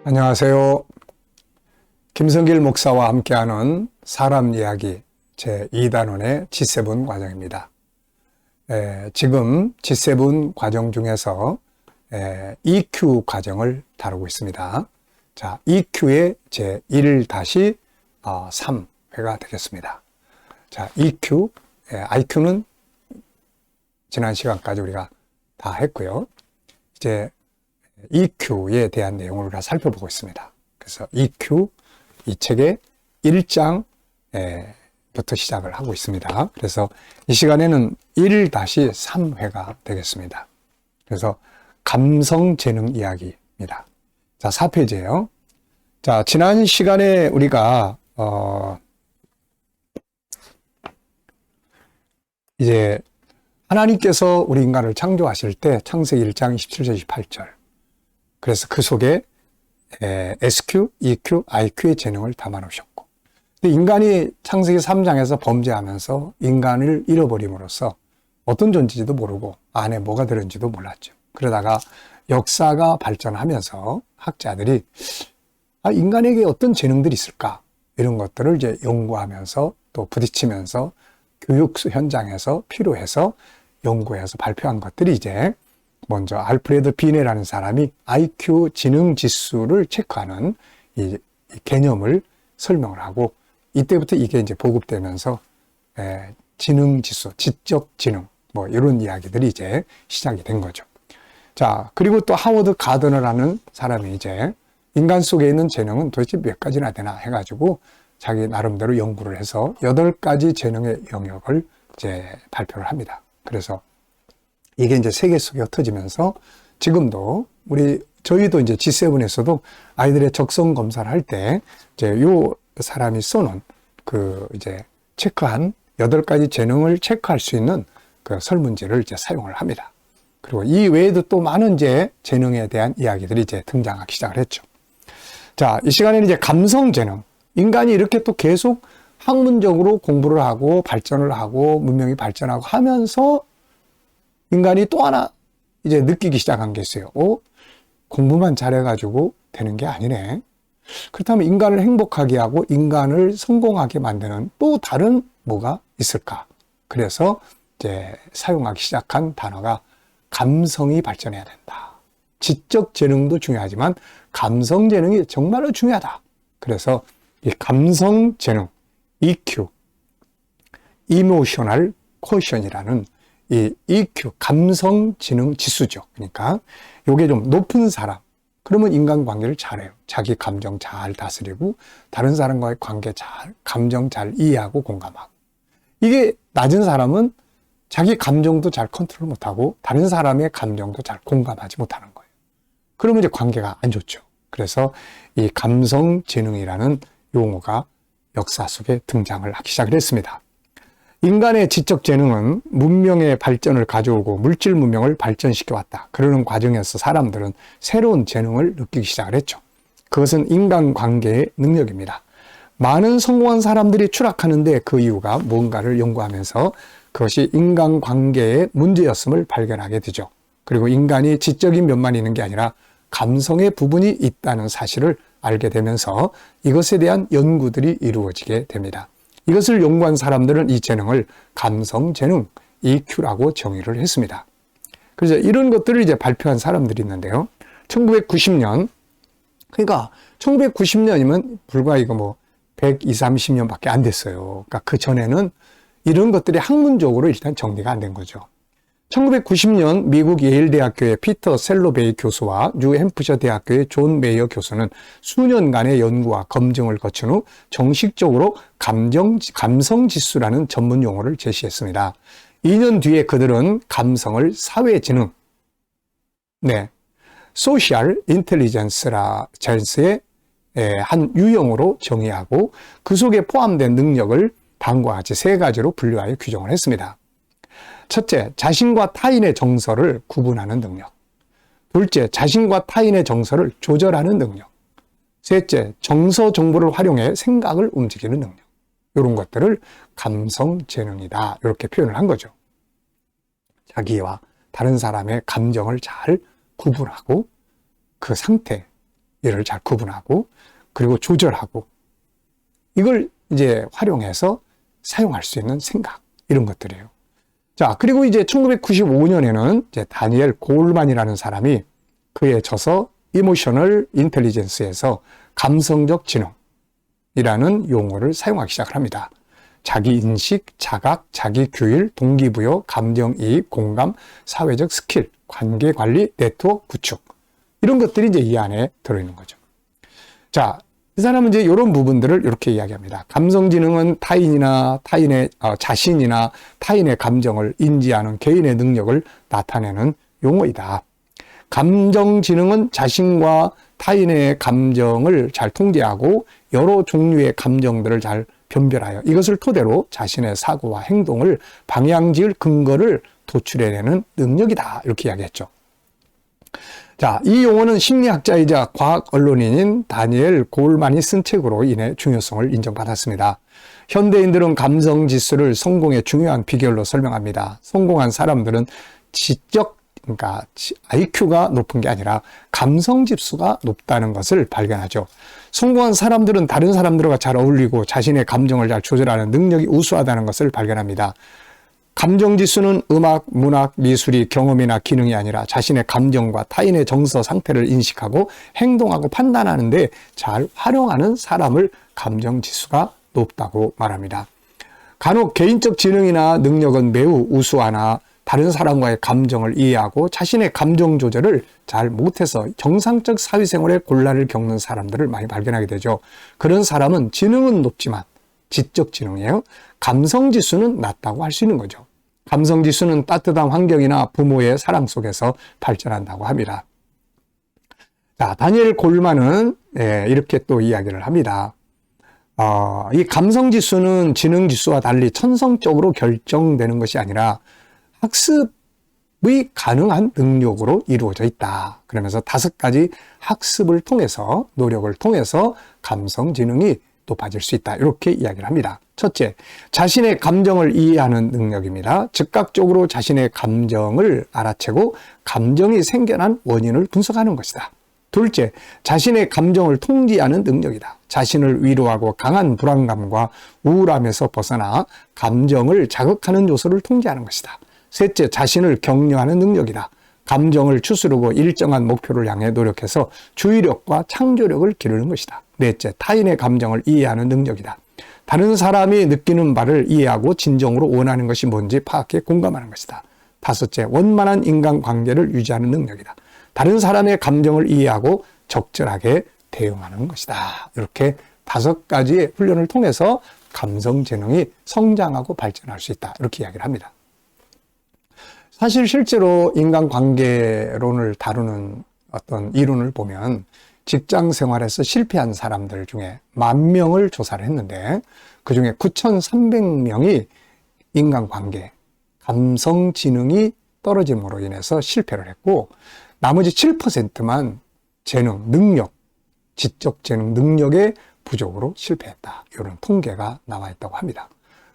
안녕하세요. 김성길 목사와 함께하는 사람 이야기 제2단원의 G7 과정입니다. 지금 G7 과정 중에서 EQ 과정을 다루고 있습니다. 자, EQ의 제1-3회가 되겠습니다. 자, EQ, IQ는 지난 시간까지 우리가 다 했고요. 이제 EQ에 대한 내용을 우리가 살펴보고 있습니다. 그래서 EQ, 이 책의 1장부터 시작을 하고 있습니다. 그래서 이 시간에는 1-3회가 되겠습니다. 그래서 감성 재능 이야기입니다. 자, 4페이지예요. 자, 지난 시간에 우리가 이제 하나님께서 우리 인간을 창조하실 때 창세기 1장 27절 28절 그래서 그 속에 SQ, EQ, IQ의 재능을 담아 놓으셨고, 근데 인간이 창세기 3장에서 범죄하면서 인간을 잃어버림으로써 어떤 존재인지도 모르고 안에 뭐가 들었는지도 몰랐죠. 그러다가 역사가 발전하면서 학자들이 인간에게 어떤 재능들이 있을까? 이런 것들을 이제 연구하면서 또 부딪히면서 교육 현장에서 필요해서 연구해서 발표한 것들이 이제 먼저 알프레드 비네라는 사람이 IQ 지능 지수를 체크하는 이 개념을 설명을 하고, 이때부터 이게 이제 보급되면서 지능 지수, 지적 지능 뭐 이런 이야기들이 이제 시작이 된 거죠. 자, 그리고 또 하워드 가드너라는 사람이 이제 인간 속에 있는 재능은 도대체 몇 가지나 되나 해가지고 자기 나름대로 연구를 해서 8가지 재능의 영역을 이제 발표를 합니다. 그래서 이게 이제 세계 속에 흩어지면서 지금도 저희도 이제 G7에서도 아이들의 적성 검사를 할 때 이제 요 사람이 써놓은 이제 체크한 8가지 재능을 체크할 수 있는 그 설문지를 이제 사용을 합니다. 그리고 이 외에도 또 많은 이제 재능에 대한 이야기들이 이제 등장하기 시작을 했죠. 자, 이 시간에는 이제 감성 재능. 인간이 이렇게 또 계속 학문적으로 공부를 하고 발전을 하고 문명이 발전하고 하면서 인간이 또 하나 이제 느끼기 시작한 게 있어요. 공부만 잘해가지고 되는 게 아니네. 그렇다면 인간을 행복하게 하고 인간을 성공하게 만드는 또 다른 뭐가 있을까? 그래서 이제 사용하기 시작한 단어가 감성이 발전해야 된다. 지적 재능도 중요하지만 감성 재능이 정말로 중요하다. 그래서 이 감성 재능, EQ, Emotional Quotient이라는 이 EQ, 감성 지능 지수죠. 그러니까 요게 좀 높은 사람, 그러면 인간관계를 잘해요. 자기 감정 잘 다스리고 다른 사람과의 관계 감정 잘 이해하고 공감하고. 이게 낮은 사람은 자기 감정도 잘 컨트롤 못하고 다른 사람의 감정도 잘 공감하지 못하는 거예요. 그러면 이제 관계가 안 좋죠. 그래서 이 감성 지능이라는 용어가 역사 속에 등장을 하기 시작을 했습니다. 인간의 지적 재능은 문명의 발전을 가져오고 물질 문명을 발전시켜 왔다. 그러는 과정에서 사람들은 새로운 재능을 느끼기 시작을 했죠. 그것은 인간관계의 능력입니다. 많은 성공한 사람들이 추락하는데 그 이유가 뭔가를 연구하면서 그것이 인간관계의 문제였음을 발견하게 되죠. 그리고 인간이 지적인 면만 있는 게 아니라 감성의 부분이 있다는 사실을 알게 되면서 이것에 대한 연구들이 이루어지게 됩니다. 이것을 연구한 사람들은 이 재능을 감성 재능, EQ라고 정의를 했습니다. 그래서 이런 것들을 이제 발표한 사람들이 있는데요. 1990년, 그러니까 1990년이면 불과 이거 120, 30년밖에 안 됐어요. 그러니까 그 전에는 이런 것들이 학문적으로 일단 정리가 안 된 거죠. 1990년 미국 예일대학교의 피터 셀로베이 교수와 뉴햄프셔 대학교의 존 메이어 교수는 수년간의 연구와 검증을 거친 후 정식적으로 감성지수라는 전문 용어를 제시했습니다. 2년 뒤에 그들은 감성을 사회지능, 소셜 인텔리전스의 한 유형으로 정의하고 그 속에 포함된 능력을 다음과 같이 3가지로 분류하여 규정을 했습니다. 첫째, 자신과 타인의 정서를 구분하는 능력. 둘째, 자신과 타인의 정서를 조절하는 능력. 셋째, 정서 정보를 활용해 생각을 움직이는 능력. 이런 것들을 감성 재능이다. 이렇게 표현을 한 거죠. 자기와 다른 사람의 감정을 잘 구분하고 그 상태, 얘를 잘 구분하고 그리고 조절하고 이걸 이제 활용해서 사용할 수 있는 생각 이런 것들이에요. 자, 그리고 이제 1995년에는 이제 다니엘 골만이라는 사람이 그에 져서 이모셔널 인텔리전스에서 감성적 지능이라는 용어를 사용하기 시작을 합니다. 자기 인식, 자각, 자기 규율, 동기부여, 감정이입, 공감, 사회적 스킬, 관계 관리, 네트워크 구축 이런 것들이 이제 이 안에 들어있는 거죠. 자, 이 사람은 이제 이런 부분들을 이렇게 이야기합니다. 감성지능은 자신이나 타인의 감정을 인지하는 개인의 능력을 나타내는 용어이다. 감정지능은 자신과 타인의 감정을 잘 통제하고 여러 종류의 감정들을 잘 변별하여 이것을 토대로 자신의 사고와 행동을 방향지을 근거를 도출해내는 능력이다. 이렇게 이야기했죠. 자, 이 용어는 심리학자이자 과학 언론인인 다니엘 골만이 쓴 책으로 인해 중요성을 인정받았습니다. 현대인들은 감성 지수를 성공의 중요한 비결로 설명합니다. 성공한 사람들은 그러니까 IQ가 높은 게 아니라 감성 지수가 높다는 것을 발견하죠. 성공한 사람들은 다른 사람들과 잘 어울리고 자신의 감정을 잘 조절하는 능력이 우수하다는 것을 발견합니다. 감정지수는 음악, 문학, 미술이 경험이나 기능이 아니라 자신의 감정과 타인의 정서 상태를 인식하고 행동하고 판단하는 데 잘 활용하는 사람을 감정지수가 높다고 말합니다. 간혹 개인적 지능이나 능력은 매우 우수하나 다른 사람과의 감정을 이해하고 자신의 감정 조절을 잘 못해서 정상적 사회생활에 곤란을 겪는 사람들을 많이 발견하게 되죠. 그런 사람은 지능은 높지만 지적 지능이에요. 감성지수는 낮다고 할 수 있는 거죠. 감성지수는 따뜻한 환경이나 부모의 사랑 속에서 발전한다고 합니다. 자, 다니엘 골만은 이렇게 또 이야기를 합니다. 이 감성지수는 지능지수와 달리 천성적으로 결정되는 것이 아니라 학습이 가능한 능력으로 이루어져 있다. 그러면서 5가지 학습을 통해서 노력을 통해서 감성지능이 높아질 수 있다. 이렇게 이야기를 합니다. 첫째, 자신의 감정을 이해하는 능력입니다. 즉각적으로 자신의 감정을 알아채고 감정이 생겨난 원인을 분석하는 것이다. 둘째, 자신의 감정을 통제하는 능력이다. 자신을 위로하고 강한 불안감과 우울함에서 벗어나 감정을 자극하는 요소를 통제하는 것이다. 셋째, 자신을 격려하는 능력이다. 감정을 추스르고 일정한 목표를 향해 노력해서 주의력과 창조력을 기르는 것이다. 넷째, 타인의 감정을 이해하는 능력이다. 다른 사람이 느끼는 바를 이해하고 진정으로 원하는 것이 뭔지 파악해 공감하는 것이다. 다섯째, 원만한 인간관계를 유지하는 능력이다. 다른 사람의 감정을 이해하고 적절하게 대응하는 것이다. 이렇게 5가지의 훈련을 통해서 감성 재능이 성장하고 발전할 수 있다. 이렇게 이야기를 합니다. 사실 실제로 인간관계론을 다루는 어떤 이론을 보면 직장 생활에서 실패한 사람들 중에 10,000명을 조사를 했는데 그중에 9,300명이 인간관계, 감성지능이 떨어짐으로 인해서 실패를 했고 나머지 7%만 재능, 능력, 지적 재능, 능력의 부족으로 실패했다. 이런 통계가 나와 있다고 합니다.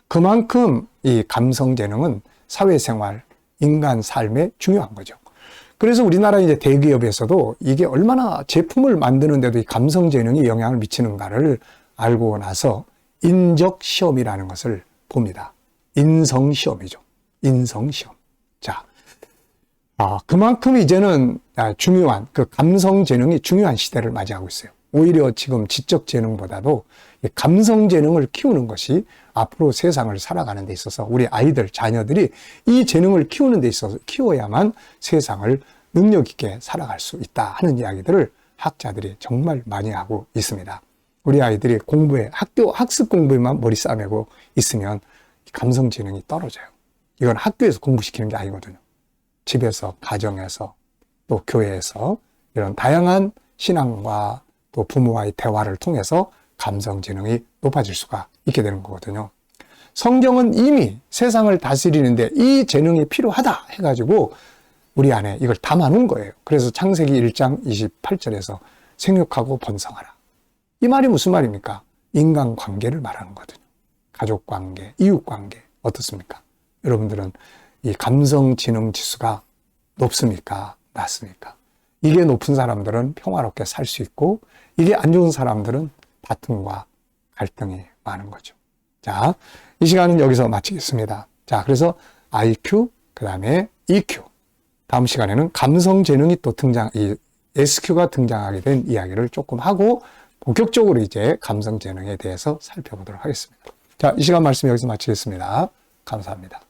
그만큼 이 감성 재능은 사회생활, 인간 삶에 중요한 거죠. 그래서 우리나라 이제 대기업에서도 이게 얼마나 제품을 만드는데도 이 감성 재능이 영향을 미치는가를 알고 나서 인적 시험이라는 것을 봅니다. 인성 시험이죠. 인성 시험. 자, 그만큼 이제는 중요한 그 감성 재능이 중요한 시대를 맞이하고 있어요. 오히려 지금 지적 재능보다도 감성 재능을 키우는 것이 앞으로 세상을 살아가는 데 있어서 우리 아이들, 자녀들이 이 재능을 키우는 데 있어서 키워야만 세상을 능력 있게 살아갈 수 있다 하는 이야기들을 학자들이 정말 많이 하고 있습니다. 우리 아이들이 공부에, 학습 공부에만 머리 싸매고 있으면 감성 재능이 떨어져요. 이건 학교에서 공부시키는 게 아니거든요. 집에서, 가정에서, 또 교회에서 이런 다양한 신앙과 또 부모와의 대화를 통해서 감성 지능이 높아질 수가 있게 되는 거거든요. 성경은 이미 세상을 다스리는데 이 재능이 필요하다 해가지고 우리 안에 이걸 담아놓은 거예요. 그래서 창세기 1장 28절에서 생육하고 번성하라. 이 말이 무슨 말입니까? 인간관계를 말하는 거거든요. 가족관계, 이웃관계 어떻습니까? 여러분들은 이 감성지능 지수가 높습니까? 낮습니까? 이게 높은 사람들은 평화롭게 살 수 있고, 이게 안 좋은 사람들은 다툼과 갈등이 많은 거죠. 자, 이 시간은 여기서 마치겠습니다. 자, 그래서 IQ, 그 다음에 EQ. 다음 시간에는 감성 재능이 또 이 SQ가 등장하게 된 이야기를 조금 하고, 본격적으로 이제 감성 재능에 대해서 살펴보도록 하겠습니다. 자, 이 시간 말씀 여기서 마치겠습니다. 감사합니다.